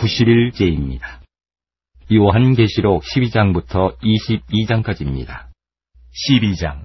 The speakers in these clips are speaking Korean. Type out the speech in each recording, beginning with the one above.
90일째입니다. 요한계시록 12장부터 22장까지입니다. 12장.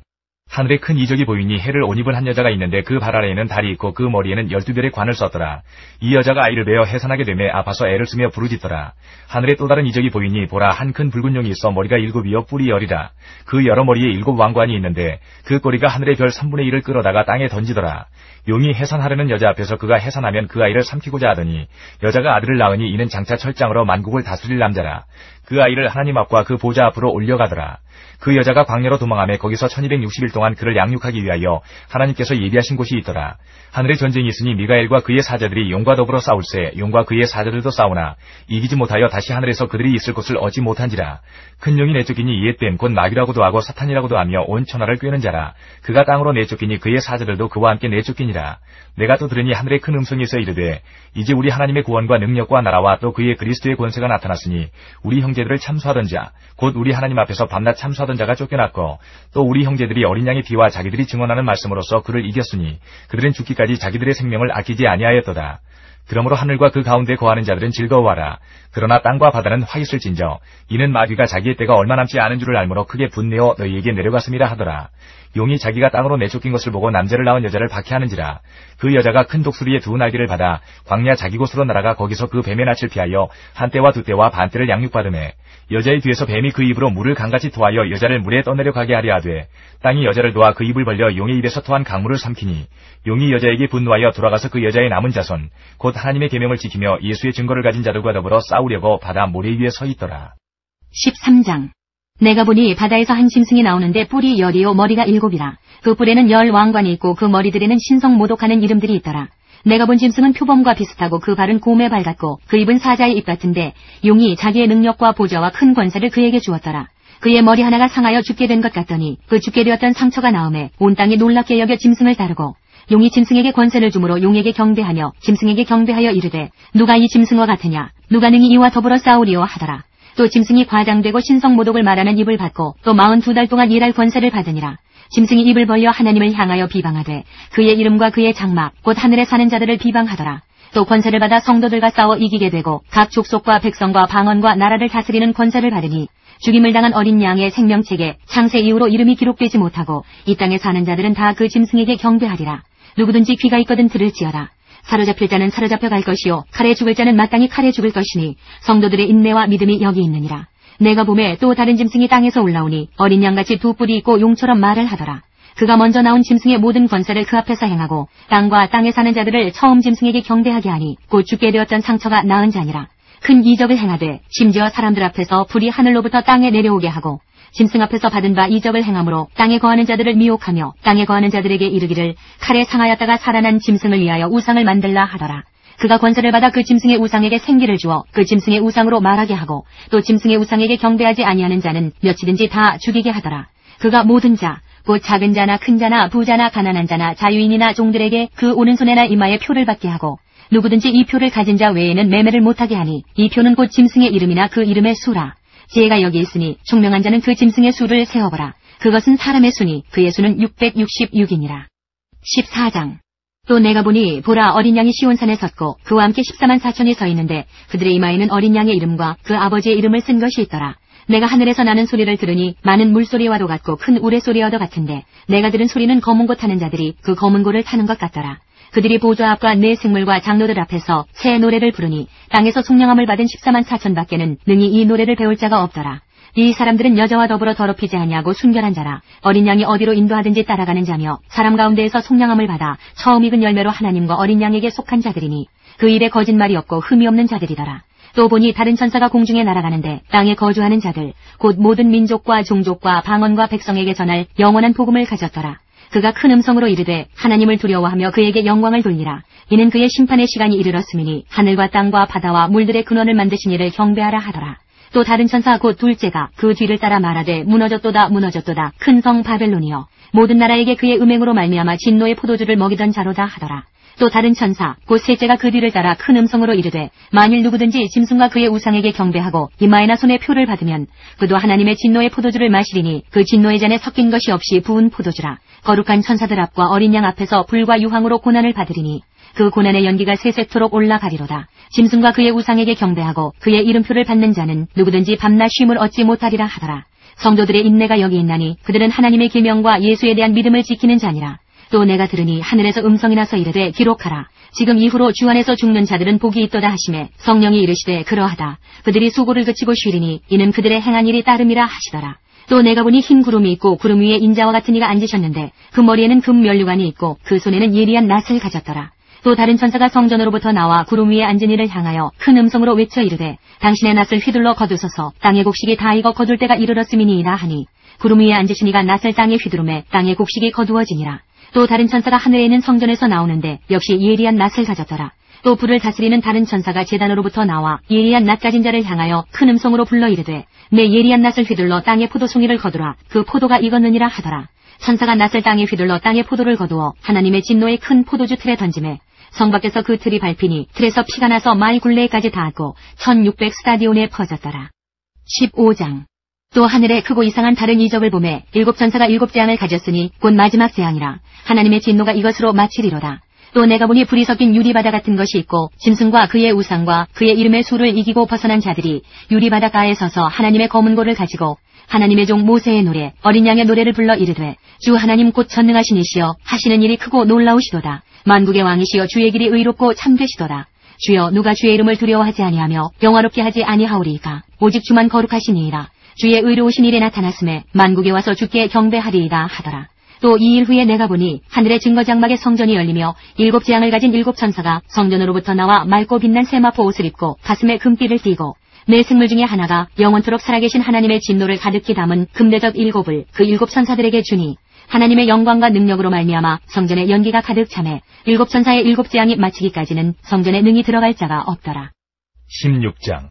하늘에 큰 이적이 보이니 해를 옷 입은 한 여자가 있는데 그 발 아래에는 달이 있고 그 머리에는 12별의 관을 썼더라. 이 여자가 아이를 베어 해산하게 되매 아파서 애를 쓰며 부르짖더라. 하늘에 또 다른 이적이 보이니 보라, 한 큰 붉은 용이 있어 머리가 7이요 뿔이 10이라. 그 여러 머리에 7 왕관이 있는데 그 꼬리가 하늘의 별 3분의 1을 끌어다가 땅에 던지더라. 용이 해산하려는 여자 앞에서 그가 해산하면 그 아이를 삼키고자 하더니 여자가 아들을 낳으니 이는 장차 철장으로 만국을 다스릴 남자라. 그 아이를 하나님 앞과 그 보좌 앞으로 올려가더라. 그 여자가 광야로 도망하며 거기서 1260일 동안 그를 양육하기 위하여 하나님께서 예비하신 곳이 있더라. 하늘에 전쟁이 있으니 미가엘과 그의 사자들이 용과 더불어 싸울세. 용과 그의 사자들도 싸우나 이기지 못하여 다시 하늘에서 그들이 있을 곳을 얻지 못한지라. 큰 용이 내쫓기니 이에 땜 곧 마귀라고도 하고 사탄이라고도 하며 온 천하를 꿰는 자라. 그가 땅으로 내쫓기니 그의 사자들도 그와 함께 내쫓기니라. 내가 또 들으니 하늘에 큰 음성이 있어 이르되 이제 우리 하나님의 구원과 능력과 나라와 또 그의 그리스도의 권세가 나타났으니 우리 형제들을 참수하던 자 곧 우리 하나님 앞에서 밤낮 참수하던 자가 쫓겨났고 또 우리 형제들이 어린 양의 피와 자기들이 증언하는 말씀으로써 그를 이겼으니 그들은 죽기까지 자기들의 생명을 아끼지 아니하였도다. 그러므로 하늘과 그 가운데 거하는 자들은 즐거워하라. 그러나 땅과 바다는 화 있을진저 이는 마귀가 자기의 때가 얼마 남지 않은 줄을 알므로 크게 분내어 너희에게 내려갔음이라 하더라. 용이 자기가 땅으로 내쫓긴 것을 보고 남자를 낳은 여자를 박해하는지라. 그 여자가 큰 독수리의 2 날개를 받아 광야 자기 곳으로 날아가 거기서 그 뱀의 낯을 피하여 한 때와 2 때와 반 때를 양육받으매 여자의 뒤에서 뱀이 그 입으로 물을 강같이 토하여 여자를 물에 떠내려 가게 하려 하되 땅이 여자를 도와 그 입을 벌려 용의 입에서 토한 강물을 삼키니 용이 여자에게 분노하여 돌아가서 그 여자의 남은 자손 곧 하나님의 계명을 지키며 예수의 증거를 가진 자들과 더불어 싸우려고 바다 모래 위에 서 있더라. 13장. 내가 보니 바다에서 한 짐승이 나오는데 뿔이 10이요 머리가 7이라. 그 뿔에는 10 왕관이 있고 그 머리들에는 신성 모독하는 이름들이 있더라. 내가 본 짐승은 표범과 비슷하고 그 발은 곰의 발 같고 그 입은 사자의 입 같은데 용이 자기의 능력과 보좌와 큰 권세를 그에게 주었더라. 그의 머리 하나가 상하여 죽게 된 것 같더니 그 죽게 되었던 상처가 나오매 온 땅이 놀랍게 여겨 짐승을 따르고 용이 짐승에게 권세를 주므로 용에게 경배하며 짐승에게 경배하여 이르되 누가 이 짐승과 같으냐 누가 능히 이와 더불어 싸우리요 하더라. 또 짐승이 과장되고 신성모독을 말하는 입을 받고 또 42달 동안 일할 권세를 받으니라. 짐승이 입을 벌려 하나님을 향하여 비방하되 그의 이름과 그의 장막 곧 하늘에 사는 자들을 비방하더라. 또 권세를 받아 성도들과 싸워 이기게 되고 각 족속과 백성과 방언과 나라를 다스리는 권세를 받으니 죽임을 당한 어린 양의 생명책에 창세 이후로 이름이 기록되지 못하고 이 땅에 사는 자들은 다 그 짐승에게 경배하리라. 누구든지 귀가 있거든 들을지어다. 사로잡힐 자는 사로잡혀 갈 것이요 칼에 죽을 자는 마땅히 칼에 죽을 것이니 성도들의 인내와 믿음이 여기 있느니라. 내가 보매 또 다른 짐승이 땅에서 올라오니 어린 양같이 2 뿔이 있고 용처럼 말을 하더라. 그가 먼저 나온 짐승의 모든 권세를 그 앞에서 행하고 땅과 땅에 사는 자들을 처음 짐승에게 경배하게 하니 곧 죽게 되었던 상처가 나은 자니라. 큰 이적을 행하되 심지어 사람들 앞에서 불이 하늘로부터 땅에 내려오게 하고 짐승 앞에서 받은 바 이적을 행함으로 땅에 거하는 자들을 미혹하며 땅에 거하는 자들에게 이르기를 칼에 상하였다가 살아난 짐승을 위하여 우상을 만들라 하더라. 그가 권세를 받아 그 짐승의 우상에게 생기를 주어 그 짐승의 우상으로 말하게 하고 또 짐승의 우상에게 경배하지 아니하는 자는 몇이든지 다 죽이게 하더라. 그가 모든 자 곧 작은 자나 큰 자나 부자나 가난한 자나 자유인이나 종들에게 그 오른손에나 이마에 표를 받게 하고 누구든지 이 표를 가진 자 외에는 매매를 못하게 하니 이 표는 곧 짐승의 이름이나 그 이름의 수라. 지혜가 여기 있으니 총명한 자는 그 짐승의 수를 세어보라. 그것은 사람의 수니 그의 수는 666이니라. 14장. 또 내가 보니 보라 어린 양이 시온산에 섰고 그와 함께 14만 4천이 서 있는데 그들의 이마에는 어린 양의 이름과 그 아버지의 이름을 쓴 것이 있더라. 내가 하늘에서 나는 소리를 들으니 많은 물소리와도 같고 큰 우레소리와도 같은데 내가 들은 소리는 검은 고 타는 자들이 그 검은 고를 타는 것 같더라. 그들이 보좌 앞과 네 생물과 장로들 앞에서 새 노래를 부르니 땅에서 속량함을 받은 14만 4천 밖에는 능히 이 노래를 배울 자가 없더라. 이 사람들은 여자와 더불어 더럽히지 아니하고 순결한 자라. 어린 양이 어디로 인도하든지 따라가는 자며 사람 가운데에서 속량함을 받아 처음 익은 열매로 하나님과 어린 양에게 속한 자들이니 그 입에 거짓말이 없고 흠이 없는 자들이더라. 또 보니 다른 천사가 공중에 날아가는데 땅에 거주하는 자들 곧 모든 민족과 종족과 방언과 백성에게 전할 영원한 복음을 가졌더라. 그가 큰 음성으로 이르되 하나님을 두려워하며 그에게 영광을 돌리라. 이는 그의 심판의 시간이 이르렀음이니 하늘과 땅과 바다와 물들의 근원을 만드신 이를 경배하라 하더라. 또 다른 천사 곧 둘째가 그 뒤를 따라 말하되 무너졌도다 무너졌도다 큰 성 바벨론이여 모든 나라에게 그의 음행으로 말미암아 진노의 포도주를 먹이던 자로다 하더라. 또 다른 천사 곧 셋째가 그 뒤를 따라 큰 음성으로 이르되 만일 누구든지 짐승과 그의 우상에게 경배하고 이마에나 손에 표를 받으면 그도 하나님의 진노의 포도주를 마시리니 그 진노의 잔에 섞인 것이 없이 부은 포도주라. 거룩한 천사들 앞과 어린 양 앞에서 불과 유황으로 고난을 받으리니 그 고난의 연기가 세세토록 올라가리로다. 짐승과 그의 우상에게 경배하고 그의 이름표를 받는 자는 누구든지 밤낮 쉼을 얻지 못하리라 하더라. 성도들의 인내가 여기 있나니 그들은 하나님의 계명과 예수에 대한 믿음을 지키는 자니라. 또 내가 들으니 하늘에서 음성이 나서 이르되 기록하라. 지금 이후로 주 안에서 죽는 자들은 복이 있도다 하시매 성령이 이르시되 그러하다. 그들이 수고를 그치고 쉬리니 이는 그들의 행한 일이 따름이라 하시더라. 또 내가 보니 흰 구름이 있고 구름 위에 인자와 같은 이가 앉으셨는데 그 머리에는 금 면류관이 있고 그 손에는 예리한 낫을 가졌더라. 또 다른 천사가 성전으로부터 나와 구름 위에 앉은 이를 향하여 큰 음성으로 외쳐 이르되 당신의 낫을 휘둘러 거두소서. 땅의 곡식이 다 익어 거둘 때가 이르렀음이니이다 하니 구름 위에 앉으신 이가 낫을 땅에 휘두르매 땅의 곡식이 거두어지니라. 또 다른 천사가 하늘에 있는 성전에서 나오는데 역시 예리한 낫을 가졌더라. 또 불을 다스리는 다른 천사가 제단으로부터 나와 예리한 낫 가진 자를 향하여 큰 음성으로 불러 이르되 내 예리한 낫을 휘둘러 땅의 포도송이를 거두라. 그 포도가 익었느니라 하더라. 천사가 낫을 땅에 휘둘러 땅의 포도를 거두어 하나님의 진노의 큰 포도주 틀에 던지매 성 밖에서 그 틀이 밟히니 틀에서 피가 나서 마일 굴레까지 닿았고 1600 스타디온에 퍼졌더라. 15장. 또 하늘에 크고 이상한 다른 이적을 보매 일곱 천사가 일곱 재앙을 가졌으니 곧 마지막 재앙이라. 하나님의 진노가 이것으로 마치리로다. 또 내가 보니 불이 섞인 유리바다 같은 것이 있고 짐승과 그의 우상과 그의 이름의 수를 이기고 벗어난 자들이 유리바닷가에 서서 하나님의 검은 고를 가지고 하나님의 종 모세의 노래 어린 양의 노래를 불러 이르되 주 하나님 곧 전능하신 이시여 하시는 일이 크고 놀라우시도다. 만국의 왕이시여 주의 길이 의롭고 참되시도다. 주여 누가 주의 이름을 두려워하지 아니하며 영화롭게 하지 아니하오리이까. 오직 주만 거룩하시니이다. 주의 의로우신 일에 나타났음에 만국에 와서 주께 경배하리이다 하더라. 또 이 일 후에 내가 보니 하늘의 증거장막의 성전이 열리며 일곱 재앙을 가진 일곱 천사가 성전으로부터 나와 맑고 빛난 세마포 옷을 입고 가슴에 금띠를 띠고 내 생물 중에 하나가 영원토록 살아계신 하나님의 진노를 가득히 담은 금대접 일곱을 그 일곱 천사들에게 주니 하나님의 영광과 능력으로 말미암아 성전에 연기가 가득 차매 일곱 천사의 일곱 재앙이 마치기까지는 성전에 능히 들어갈 자가 없더라. 16장.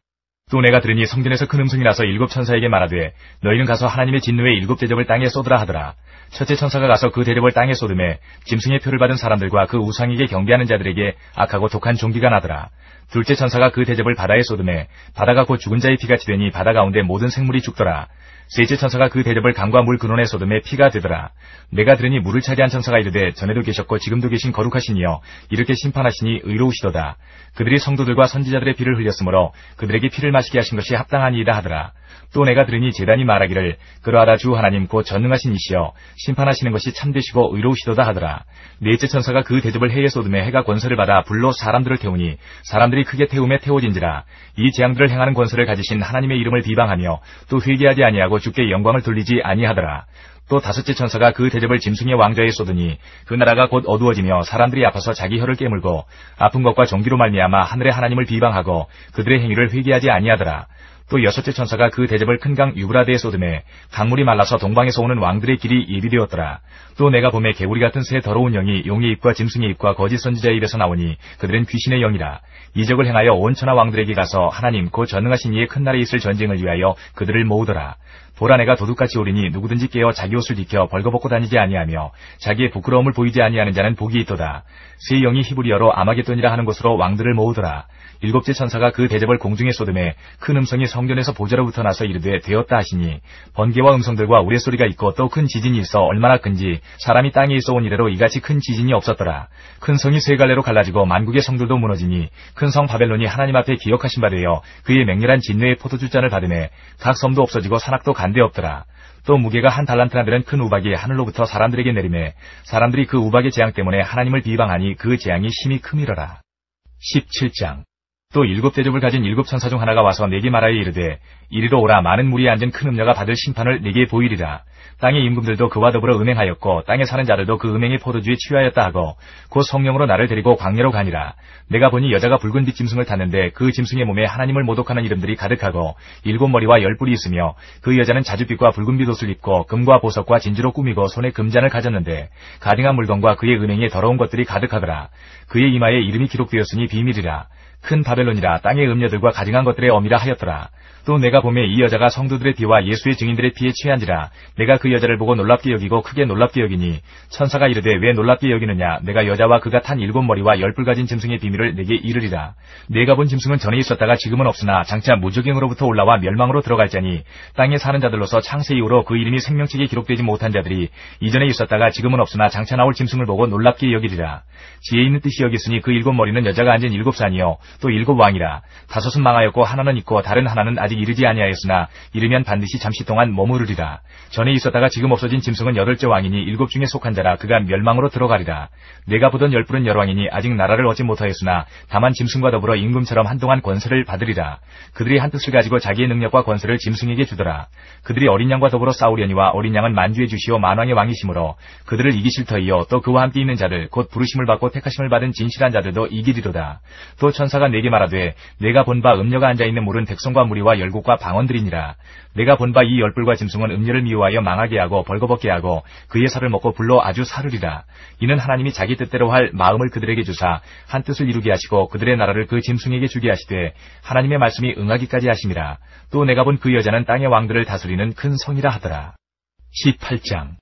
또 내가 들으니 성전에서 큰 음성이 나서 일곱 천사에게 말하되 너희는 가서 하나님의 진노의 일곱 대접을 땅에 쏟으라 하더라. 첫째 천사가 가서 그 대접을 땅에 쏟음에 짐승의 표를 받은 사람들과 그 우상에게 경배하는 자들에게 악하고 독한 종기가 나더라. 둘째 천사가 그 대접을 바다에 쏟음에 바다가 곧 죽은 자의 피같이 되니 바다 가운데 모든 생물이 죽더라. 셋째 천사가 그 대접을 강과 물 근원에 쏟음에 피가 되더라. 내가 들으니 물을 차지한 천사가 이르되 전에도 계셨고 지금도 계신 거룩하시니여 이렇게 심판하시니 의로우시도다. 그들이 성도들과 선지자들의 피를 흘렸으므로 그들에게 피를 마시게 하신 것이 합당하니이다 하더라. 또 내가 들으니 제단이 말하기를 그러하다 주 하나님 곧 전능하신 이시여 심판하시는 것이 참되시고 의로우시도다 하더라. 넷째 천사가 그 대접을 해에 쏟음에 해가 권세를 받아 불로 사람들을 태우니 사람들이 크게 태움에 태워진지라. 이 재앙들을 행하는 권세를 가지신 하나님의 이름을 비방하며 또 회개하지 아니하고 주께 영광을 돌리지 아니하더라. 또 다섯째 천사가 그 대접을 짐승의 왕좌에 쏟으니 그 나라가 곧 어두워지며 사람들이 아파서 자기 혀를 깨물고 아픈 것과 종기로 말미암아 하늘의 하나님을 비방하고 그들의 행위를 회개하지 아니하더라. 또 여섯째 천사가 그 대접을 큰 강 유브라데에 쏟음에 강물이 말라서 동방에서 오는 왕들의 길이 예비되었더라. 또 내가 보매 개구리 같은 새 더러운 영이 용의 입과 짐승의 입과 거짓 선지자의 입에서 나오니 그들은 귀신의 영이라. 이적을 행하여 온 천하 왕들에게 가서 하나님 곧 전능하신 이의 큰 날에 있을 전쟁을 위하여 그들을 모으더라. 보라 내가 도둑같이 오리니 누구든지 깨어 자기 옷을 지켜 벌거벗고 다니지 아니하며 자기의 부끄러움을 보이지 아니하는 자는 복이 있도다. 새 영이 히브리어로 아마겟돈이라 하는 곳으로 왕들을 모으더라. 일곱째 천사가 그 대접을 공중에 쏟음에 큰 음성이 성전에서 보좌로부터 나서 이르되 되었다 하시니 번개와 음성들과 우레소리가 있고 또 큰 지진이 있어 얼마나 큰지 사람이 땅에 있어 온 이래로 이같이 큰 지진이 없었더라. 큰 성이 세 갈래로 갈라지고 만국의 성들도 무너지니 큰 성 바벨론이 하나님 앞에 기억하신 바 되어 그의 맹렬한 진노의 포도주잔을 받음에 각 섬도 없어지고 산악도 간데 없더라. 또 무게가 한 달란트나 되는 큰 우박이 하늘로부터 사람들에게 내리매 사람들이 그 우박의 재앙 때문에 하나님을 비방하니 그 재앙이 심히 크미러라. 17장. 또 일곱 대접을 가진 일곱 천사 중 하나가 와서 내게 말하여 이르되 이리로 오라. 많은 무리에 앉은 큰 음녀가 받을 심판을 내게 보이리라. 땅의 임금들도 그와 더불어 음행하였고 땅에 사는 자들도 그 음행의 포도주에 취하였다 하고 곧 성령으로 나를 데리고 광야로 가니라. 내가 보니 여자가 붉은 빛 짐승을 탔는데 그 짐승의 몸에 하나님을 모독하는 이름들이 가득하고 일곱 머리와 열 뿔이 있으며 그 여자는 자줏빛과 붉은빛 옷을 입고 금과 보석과 진주로 꾸미고 손에 금잔을 가졌는데 가증한 물건과 그의 은행에 더러운 것들이 가득하더라. 그의 이마에 이름이 기록되었으니 비밀이라. 큰 바벨론이라 땅의 음녀들과 가증한 것들의 어미라 하였더라. 또 내가 보매 이 여자가 성도들의 피와 예수의 증인들의 피에 취한지라. 내가 그 여자를 보고 놀랍게 여기고 크게 놀랍게 여기니 천사가 이르되 왜 놀랍게 여기느냐. 내가 여자와 그가 탄 7머리와 10뿔 가진 짐승의 비밀을 내게 이르리라. 내가 본 짐승은 전에 있었다가 지금은 없으나 장차 무적행으로부터 올라와 멸망으로 들어갈 자니 땅에 사는 자들로서 창세 이후로 그 이름이 생명책에 기록되지 못한 자들이 이전에 있었다가 지금은 없으나 장차 나올 짐승을 보고 놀랍게 여기리라. 지혜 있는 뜻이 여겼으니 그 7머리는 여자가 앉은 7산이요 또 7왕이라. 5은 망하였고 하나는 있고 다른 하나는 아직 이르지 아니하였으나 이르면 반드시 잠시 동안 머무르리라. 전에 있었다가 지금 없어진 짐승은 8째 왕이니 7 중에 속한 자라. 그가 멸망으로 들어가리라. 내가 보던 10뿔은 열왕이니 아직 나라를 얻지 못하였으나 다만 짐승과 더불어 임금처럼 한동안 권세를 받으리라. 그들이 한 뜻을 가지고 자기의 능력과 권세를 짐승에게 주더라. 그들이 어린 양과 더불어 싸우려니와 어린 양은 만주의 주시오 만왕의 왕이시므로 그들을 이기실 터이요 또 그와 함께 있는 자들 곧 부르심을 받고 택하심을 받은 진실한 자들도 이기리로다. 또 천사가 내게 말하되 내가 본 바 음녀가 앉아있는 물은 백성과 무리와 열국과 방언들이니라. 내가 본 바 이 10뿔과 짐승은 음녀를 미워하여 망하게 하고 벌거벗게 하고 그의 살을 먹고 불로 아주 사르리라. 이는 하나님이 자기 뜻대로 할 마음을 그들에게 주사 한 뜻을 이루게 하시고 그들의 나라를 그 짐승에게 주게 하시되 하나님의 말씀이 응하기까지 하심이라. 또 내가 본 그 여자는 땅의 왕들을 다스리는 큰 성이라 하더라. 18장.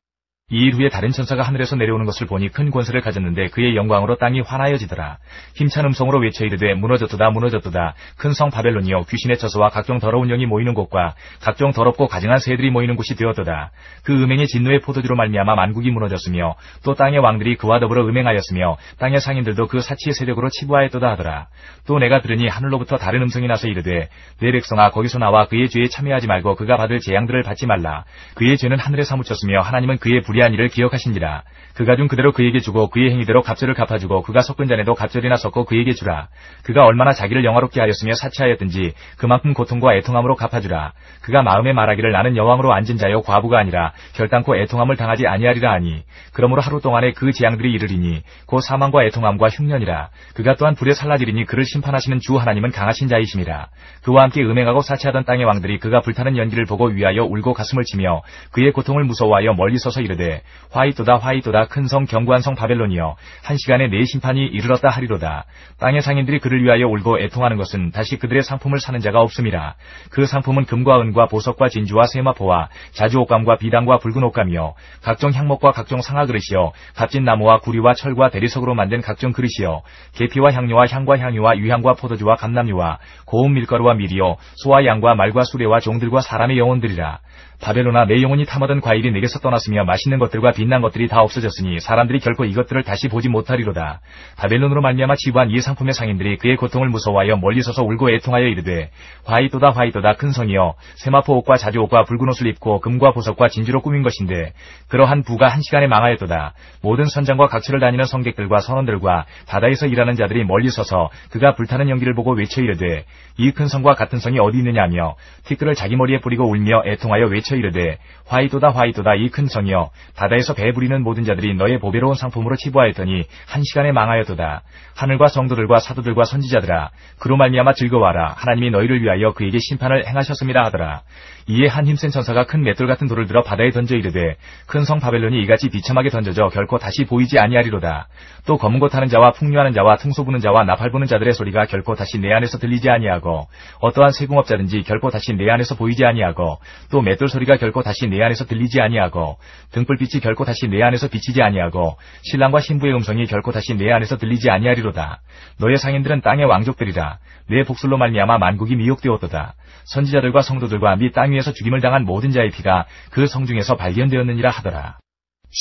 이 일 후에 다른 천사가 하늘에서 내려오는 것을 보니 큰 권세를 가졌는데 그의 영광으로 땅이 환하여지더라. 힘찬 음성으로 외쳐 이르되 무너졌도다 무너졌도다. 큰 성 바벨론이여 귀신의 처소와 각종 더러운 영이 모이는 곳과 각종 더럽고 가증한 새들이 모이는 곳이 되었도다. 그 음행의 진노의 포도주로 말미암아 만국이 무너졌으며 또 땅의 왕들이 그와 더불어 음행하였으며 땅의 상인들도 그 사치의 세력으로 치부하였도다 하더라. 또 내가 들으니 하늘로부터 다른 음성이 나서 이르되 내 백성아 거기서 나와 그의 죄에 참여하지 말고 그가 받을 재앙들을 받지 말라. 그의 죄는 하늘에 사무쳤으며 하나님은 그의 불의한 일을 기억하신지라. 그가 준 그대로 그에게 주고 그의 행위대로 갑절을 갚아주고 그가 섞은 잔에도 갑절이나 섞어 그에게 주라. 그가 얼마나 자기를 영화롭게 하였으며 사치하였든지 그만큼 고통과 애통함으로 갚아주라. 그가 마음에 말하기를 나는 여왕으로 앉은 자여 과부가 아니라 결단코 애통함을 당하지 아니하리라 하니 그러므로 하루 동안에 그 재앙들이 이르리니 곧 사망과 애통함과 흉년이라. 그가 또한 불에 살라지리니 그를 심판하시는 주 하나님은 강하신 자이심이라. 그와 함께 음행하고 사치하던 땅의 왕들이 그가 불타는 연기를 보고 위하여 울고 가슴을 치며 그의 고통을 무서워하여 멀리 서서 이르되 화이또다 화이또다 큰 성 견고한 성 바벨론이여 한 시간에 내 심판이 이르렀다 하리로다. 땅의 상인들이 그를 위하여 울고 애통하는 것은 다시 그들의 상품을 사는 자가 없음이라. 그 상품은 금과 은과 보석과 진주와 세마포와 자주옥감과 비단과 붉은 옷감이요 각종 향목과 각종 상아그릇이요 값진 나무와 구리와 철과 대리석으로 만든 각종 그릇이요 계피와 향료와 향과 향유와 유향과 포도주와 감람유와 고운 밀가루와 밀이요 소와 양과 말과 수레와 종들과 사람의 영혼들이라. 바벨론아 내 영혼이 탐하던 과일이 내게서 떠났으며 맛있는 것들과 빛난 것들이 다 없어졌으니 사람들이 결코 이것들을 다시 보지 못하리로다. 바벨론으로 말미암아 치부한 이 상품의 상인들이 그의 고통을 무서워하여 멀리 서서 울고 애통하여 이르되 화이또다 화이또다 큰 성이여 세마포 옷과 자주옷과 붉은 옷을 입고 금과 보석과 진주로 꾸민 것인데 그러한 부가 한 시간에 망하였도다. 모든 선장과 각처를 다니는 성객들과 선원들과 바다에서 일하는 자들이 멀리 서서 그가 불타는 연기를 보고 외쳐 이르되 이 큰 성과 같은 성이 어디 있느냐며 티끌을 자기 머리에 뿌리고 울며 애통하여 외쳐 이르되 화이또다 화이또다 이 큰 성이여 바다에서 배 부리는 모든 자들이 너의 보배로운 상품으로 치부하였더니 한 시간에 망하였도다. 하늘과 성도들과 사도들과 선지자들아 그로 말미암아 즐거워하라. 하나님이 너희를 위하여 그에게 심판을 행하셨습니다 하더라. 이에 한 힘센 천사가 큰 맷돌 같은 돌을 들어 바다에 던져 이르되 큰 성 바벨론이 이같이 비참하게 던져져 결코 다시 보이지 아니하리로다. 또 검은 것 타는 자와 풍류하는 자와 퉁소 부는 자와 나팔 부는 자들의 소리가 결코 다시 내 안에서 들리지 아니하고 어떠한 세궁업자든지 결코 다시 내 안에서 보이지 아니하고 또 맷돌 소리가 결코 다시 내 안에서 들리지 아니하고 등불빛이 결코 다시 내 안에서 비치지 아니하고 신랑과 신부의 음성이 결코 다시 내 안에서 들리지 아니하리로다. 너의 상인들은 땅의 왕족들이라. 내 복술로 말미암아 만국이 미혹되었도다. 선지자들과 성도들과 및 땅 위에서 죽임을 당한 모든 자의 피가 그 성 중에서 발견되었느니라 하더라.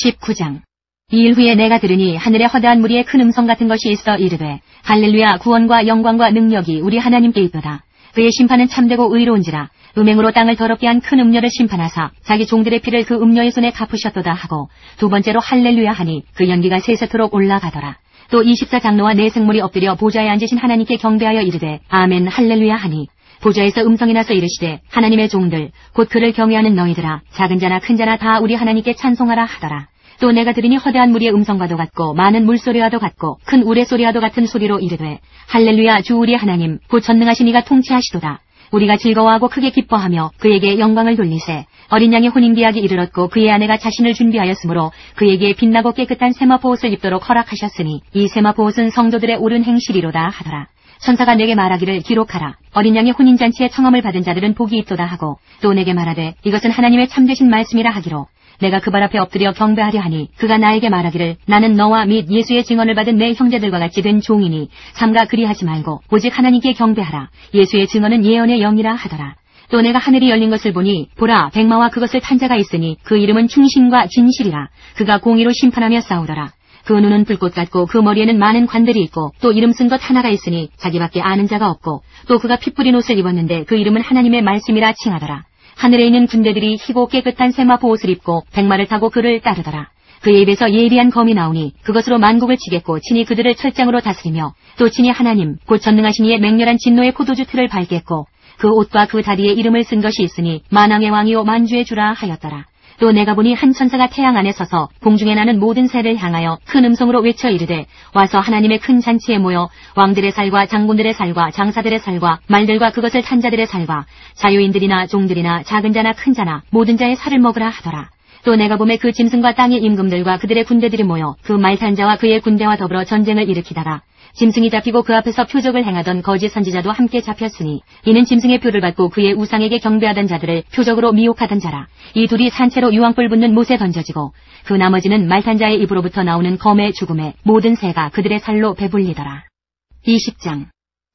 19장. 이 일 후에 내가 들으니 하늘에 허다한 무리의 큰 음성 같은 것이 있어 이르되 할렐루야 구원과 영광과 능력이 우리 하나님께 있도다. 그의 심판은 참되고 의로운지라. 음행으로 땅을 더럽게 한 큰 음녀를 심판하사 자기 종들의 피를 그 음녀의 손에 갚으셨도다 하고 두 번째로 할렐루야 하니 그 연기가 세세토록 올라가더라. 또 24장로와 네 생물이 엎드려 보좌에 앉으신 하나님께 경배하여 이르되 아멘 할렐루야 하니 보좌에서 음성이 나서 이르시되 하나님의 종들 곧 그를 경외하는 너희들아 작은 자나 큰 자나 다 우리 하나님께 찬송하라 하더라. 또 내가 들으니 허다한 무리의 음성과도 같고 많은 물소리와도 같고 큰 우레소리와도 같은 소리로 이르되 할렐루야 주 우리 하나님 곧 전능하신 이가 통치하시도다. 우리가 즐거워하고 크게 기뻐하며 그에게 영광을 돌리세. 어린 양의 혼인기약이 이르렀고 그의 아내가 자신을 준비하였으므로 그에게 빛나고 깨끗한 세마포 옷을 입도록 허락하셨으니 이 세마포 옷은 성도들의 옳은 행실이로다 하더라. 천사가 내게 말하기를 기록하라. 어린 양의 혼인잔치에 청함을 받은 자들은 복이 있도다 하고 또 내게 말하되 이것은 하나님의 참되신 말씀이라 하기로 내가 그 발 앞에 엎드려 경배하려 하니 그가 나에게 말하기를 나는 너와 및 예수의 증언을 받은 내 형제들과 같이 된 종이니 삼가 그리하지 말고 오직 하나님께 경배하라. 예수의 증언은 예언의 영이라 하더라. 또 내가 하늘이 열린 것을 보니 보라 백마와 그것을 탄 자가 있으니 그 이름은 충신과 진실이라. 그가 공의로 심판하며 싸우더라. 그 눈은 불꽃 같고 그 머리에는 많은 관들이 있고 또 이름 쓴 것 하나가 있으니 자기밖에 아는 자가 없고 또 그가 피 뿌린 옷을 입었는데 그 이름은 하나님의 말씀이라 칭하더라. 하늘에 있는 군대들이 희고 깨끗한 세마포 옷을 입고 백마를 타고 그를 따르더라. 그의 입에서 예리한 검이 나오니 그것으로 만국을 치겠고 친히 그들을 철장으로 다스리며 또 친히 하나님 곧 전능하신 이의 맹렬한 진노의 포도주 틀을 밟겠고 그 옷과 그 다리에 이름을 쓴 것이 있으니 만왕의 왕이요 만주의 주라 하였더라. 또 내가 보니 한 천사가 태양 안에 서서 공중에 나는 모든 새를 향하여 큰 음성으로 외쳐 이르되 와서 하나님의 큰 잔치에 모여 왕들의 살과 장군들의 살과 장사들의 살과 말들과 그것을 탄 자들의 살과 자유인들이나 종들이나 작은 자나 큰 자나 모든 자의 살을 먹으라 하더라. 또 내가 보매 그 짐승과 땅의 임금들과 그들의 군대들이 모여 그 말 탄 자와 그의 군대와 더불어 전쟁을 일으키다가 짐승이 잡히고 그 앞에서 표적을 행하던 거짓 선지자도 함께 잡혔으니 이는 짐승의 표를 받고 그의 우상에게 경배하던 자들을 표적으로 미혹하던 자라. 이 둘이 산채로 유황불 붙는 못에 던져지고 그 나머지는 말탄 자의 입으로부터 나오는 검의 죽음에 모든 새가 그들의 살로 배불리더라. 20장.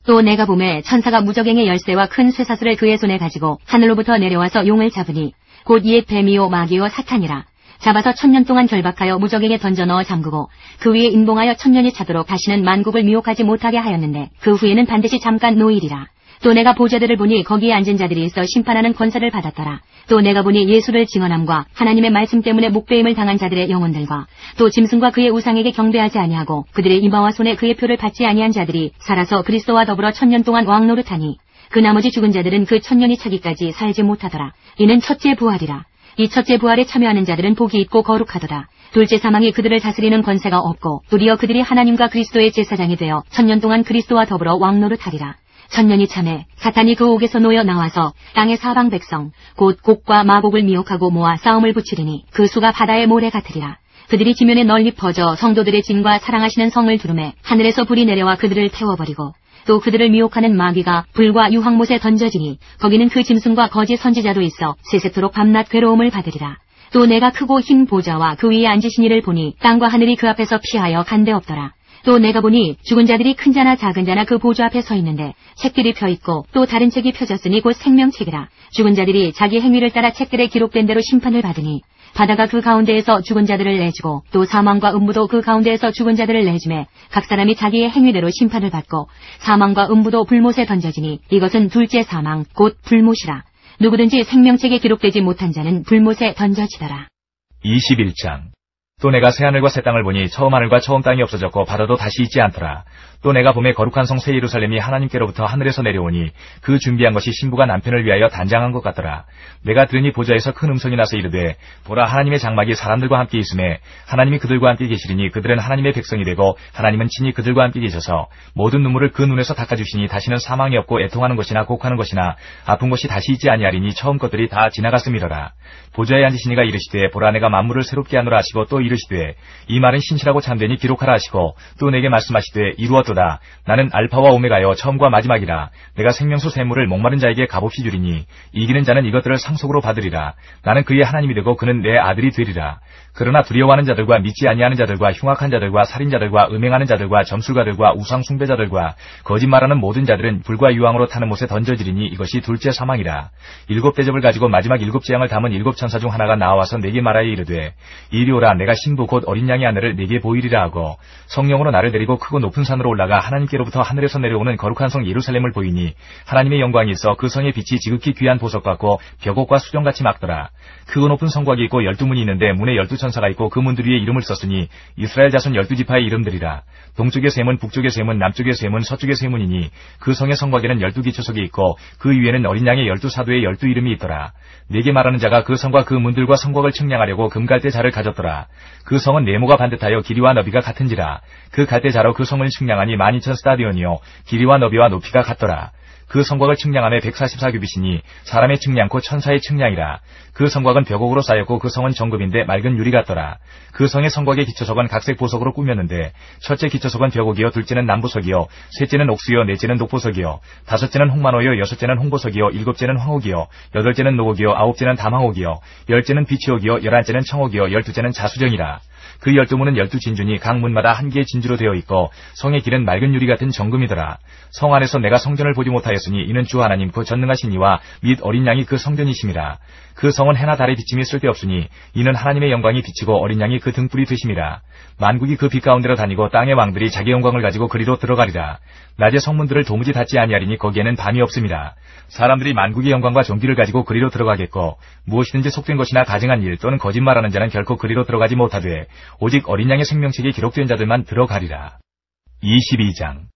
또 내가 보매 천사가 무적행의 열쇠와 큰 쇠사슬을 그의 손에 가지고 하늘로부터 내려와서 용을 잡으니 곧 옛 뱀이요 마귀요 사탄이라. 잡아서 1000년 동안 결박하여 무적에게 던져 넣어 잠그고 그 위에 인봉하여 1000년이 차도록 다시는 만국을 미혹하지 못하게 하였는데 그 후에는 반드시 잠깐 노일이라. 또 내가 보좌들을 보니 거기에 앉은 자들이 있어 심판하는 권세를 받았더라. 또 내가 보니 예수를 증언함과 하나님의 말씀 때문에 목배임을 당한 자들의 영혼들과 또 짐승과 그의 우상에게 경배하지 아니하고 그들의 이마와 손에 그의 표를 받지 아니한 자들이 살아서 그리스도와 더불어 1000년 동안 왕노릇하니 그 나머지 죽은 자들은 그 1000년이 차기까지 살지 못하더라. 이는 첫째 부활이라. 이 첫째 부활에 참여하는 자들은 복이 있고 거룩하도다. 둘째 사망이 그들을 다스리는 권세가 없고 도리어 그들이 하나님과 그리스도의 제사장이 되어 1000년 동안 그리스도와 더불어 왕노릇하리라. 1000년이 참에 사탄이 그 옥에서 놓여 나와서 땅의 사방 백성 곧 곡과 마곡을 미혹하고 모아 싸움을 붙이리니 그 수가 바다의 모래 같으리라. 그들이 지면에 널리 퍼져 성도들의 진과 사랑하시는 성을 두르매 하늘에서 불이 내려와 그들을 태워버리고 또 그들을 미혹하는 마귀가 불과 유황못에 던져지니 거기는 그 짐승과 거짓 선지자도 있어 세세토록 밤낮 괴로움을 받으리라. 또 내가 크고 흰 보좌와 그 위에 앉으신 이를 보니 땅과 하늘이 그 앞에서 피하여 간데 없더라. 또 내가 보니 죽은 자들이 큰 자나 작은 자나 그 보좌 앞에 서 있는데 책들이 펴 있고 또 다른 책이 펴졌으니 곧 생명책이라. 죽은 자들이 자기 행위를 따라 책들에 기록된 대로 심판을 받으니 바다가 그 가운데에서 죽은 자들을 내주고 또 사망과 음부도 그 가운데에서 죽은 자들을 내주매 각 사람이 자기의 행위대로 심판을 받고 사망과 음부도 불못에 던져지니 이것은 둘째 사망 곧 불못이라. 누구든지 생명책에 기록되지 못한 자는 불못에 던져지더라. 21장. 또 내가 새하늘과 새 땅을 보니 처음 하늘과 처음 땅이 없어졌고 바다도 다시 있지 않더라. 또 내가 봄에 거룩한 성 새 예루살렘이 하나님께로부터 하늘에서 내려오니 그 준비한 것이 신부가 남편을 위하여 단장한 것 같더라. 내가 들으니 보좌에서 큰 음성이 나서 이르되 보라 하나님의 장막이 사람들과 함께 있으매 하나님이 그들과 함께 계시리니 그들은 하나님의 백성이 되고 하나님은 친히 그들과 함께 계셔서 모든 눈물을 그 눈에서 닦아주시니 다시는 사망이 없고 애통하는 것이나 곡하는 것이나 아픈 것이 다시 있지 아니하리니 처음 것들이 다 지나갔음이러라. 보좌에 앉으신 이가 이르시되 보라 내가 만물을 새롭게 하노라 하시고 또 이르시되 이 말은 신실하고 참되니 기록하라 하시고 또 내게 말씀하시되 이루었도다. 나는 알파와 오메가여 처음과 마지막이라. 내가 생명수 샘물을 목마른 자에게 값없이 주리니 이기는 자는 이것들을 상속으로 받으리라. 나는 그의 하나님이 되고 그는 내 아들이 되리라. 그러나 두려워하는 자들과 믿지 아니하는 자들과 흉악한 자들과 살인자들과 음행하는 자들과 점술가들과 우상 숭배자들과 거짓말하는 모든 자들은 불과 유황으로 타는 못에 던져지리니 이것이 둘째 사망이라. 7 대접을 가지고 마지막 7 재앙을 담은 7 천사 중 하나가 나와서 내게 말하여 이르되 이리 오라. 내가 신부 곧 어린 양의 아내를 내게 보이리라 하고 성령으로 나를 데리고 크고 높은 산으로 올라가 하나님께로부터 하늘에서 내려오는 거룩한 성 예루살렘을 보이니 하나님의 영광이 있어 그 성의 빛이 지극히 귀한 보석 같고 벽옥과 수정같이 막더라. 크고 높은 성곽이 있고 12문이 있는데 문에 12천사가 있고 그 문들 위에 이름을 썼으니 이스라엘 자손 12지파의 이름들이라. 동쪽의 세 문, 북쪽의 세 문, 남쪽의 세 문, 서쪽의 세 문이니 그 성의 성곽에는 12기초석이 있고 그 위에는 어린 양의 12사도의 12이름이 있더라. 내게 말하는 자가 그 성과 그 문들과 성곽을 측량하려고 금갈대 자를 가졌더라. 그 성은 네모가 반듯하여 길이와 너비가 같은지라. 그 갈대 자로 그 성을 측량하니 12,000 스타디온이요 길이와 너비와 높이가 같더라. 그 성곽을 측량함에 144규빗이니 사람의 측량코 천사의 측량이라. 그 성곽은 벽옥으로 쌓였고 그 성은 정금인데 맑은 유리 같더라. 그 성의 성곽의 기초석은 각색 보석으로 꾸몄는데 첫째 기초석은 벽옥이요, 둘째는 남보석이요, 셋째는 옥수요, 넷째는 독보석이요, 다섯째는 홍만호요, 여섯째는 홍보석이요, 일곱째는 황옥이요, 여덟째는 노옥이요, 아홉째는 담황옥이요, 열째는 비치옥이요, 열한째는 청옥이요, 열두째는 자수정이라. 그 12문은 12진주니 각 문마다 한 개의 진주로 되어 있고 성의 길은 맑은 유리 같은 정금이더라. 성 안에서 내가 성전을 보지 못하였으니 이는 주 하나님 그 전능하신 이와 및 어린 양이 그 성전이심이라. 그 성은 해나 달의 비침이 쓸데없으니 이는 하나님의 영광이 비치고 어린 양이 그 등불이 되심이라. 만국이 그 빛 가운데로 다니고 땅의 왕들이 자기 영광을 가지고 그리로 들어가리라. 낮에 성문들을 도무지 닫지 아니하리니 거기에는 밤이 없음이라. 사람들이 만국의 영광과 존귀를 가지고 그리로 들어가겠고 무엇이든지 속된 것이나 가증한 일 또는 거짓말하는 자는 결코 그리로 들어가지 못하되 오직 어린 양의 생명책에 기록된 자들만 들어가리라. 22장.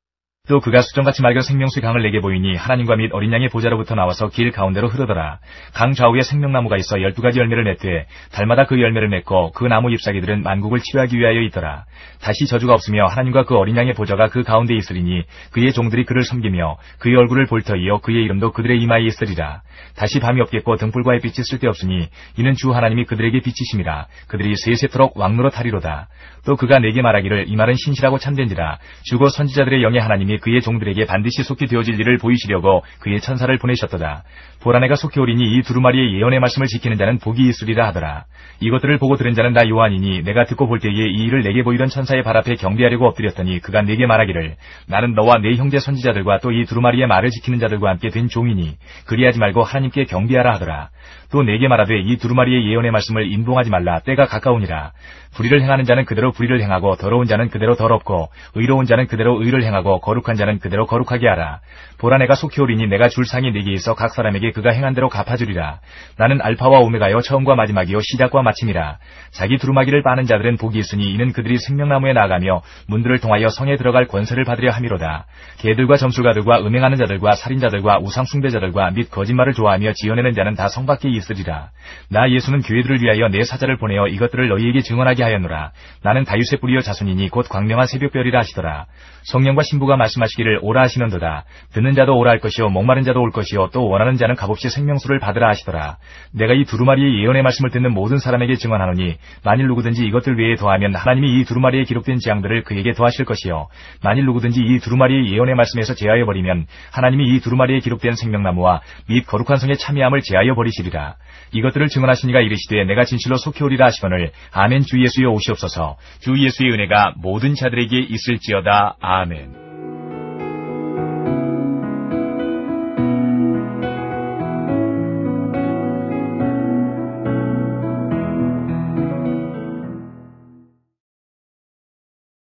또 그가 수정같이 맑은 생명수의 강을 내게 보이니 하나님과 및 어린 양의 보좌로부터 나와서 길 가운데로 흐르더라. 강 좌우에 생명나무가 있어 12가지 열매를 맺되 달마다 그 열매를 맺고 그 나무 잎사귀들은 만국을 치유하기 위하여 있더라. 다시 저주가 없으며 하나님과 그 어린 양의 보좌가 그 가운데 있으리니 그의 종들이 그를 섬기며 그의 얼굴을 볼 터이요 그의 이름도 그들의 이마에 있으리라. 다시 밤이 없겠고 등불과 햇빛이 쓸데없으니 이는 주 하나님이 그들에게 비치심이라. 그들이 세세토록 왕노릇하리로다. 또 그가 내게 말하기를 이 말은 신실하고 참된지라. 주고 선지자들의 영의 하나님이 그의 종들에게 반드시 속히 되어질 일을 보이시려고 그의 천사를 보내셨도다. 보라 내가 속히 오리니 이 두루마리의 예언의 말씀을 지키는 자는 복이 있으리라 하더라. 이것들을 보고 들은 자는 나 요한이니 내가 듣고 볼 때에 이 일을 내게 보이던 천사의 발 앞에 경배하려고 엎드렸더니 그가 내게 말하기를 나는 너와 네 형제 선지자들과 또 이 두루마리의 말을 지키는 자들과 함께 된 종이니 그리하지 말고 하나님께 경배하라 하더라. 또 내게 말하되 이 두루마리의 예언의 말씀을 인봉하지 말라. 때가 가까우니라. 불의를 행하는 자는 그대로 불의를 행하고 더러운 자는 그대로 더럽고 의로운 자는 그대로 의를 행하고 거룩한 자는 그대로 거룩하게 하라. 보라 내가 속히 오리니 내가 줄 상이 네게 있어 각 사람에게 그가 행한 대로 갚아주리라. 나는 알파와 오메가요 처음과 마지막이요 시작과 마침이라. 자기 두루마기를 빠는 자들은 복이 있으니 이는 그들이 생명나무에 나아가며 문들을 통하여 성에 들어갈 권세를 받으려 함이로다. 개들과 점술가들과 음행하는 자들과 살인자들과 우상숭배자들과 및 거짓말을 좋아하며 지어내는 자는 다 성 밖에 있으리라. 나 예수는 교회들을 위하여 내 사자를 보내어 이것들을 너희에게 증언하게 하였노라. 나는 다윗의 뿌리여 자손이니 곧 광명한 새벽별이라 하시더라. 성령과 신부가 말씀하시기를 오라 하시는도다. 듣는 자도 오라 할 것이요 목마른 자도 올 것이요 또 원하는 자는 값없이 생명수를 받으라 하시더라. 내가 이 두루마리의 예언의 말씀을 듣는 모든 사람에게 증언하노니 만일 누구든지 이것들 외에 더하면 하나님이 이 두루마리에 기록된 재앙들을 그에게 더하실 것이요 만일 누구든지 이 두루마리의 예언의 말씀에서 제하여 버리면 하나님이 이 두루마리에 기록된 생명나무와 및 거룩한 성의 참여함을 제하여 버리시리라. 이것들을 증언하시니가 이르시되 내가 진실로 속히 오리라 하시거늘 아멘. 주 예수여 오시옵소서. 주 예수의 은혜가 모든 자들에게 있을지어다. 아멘.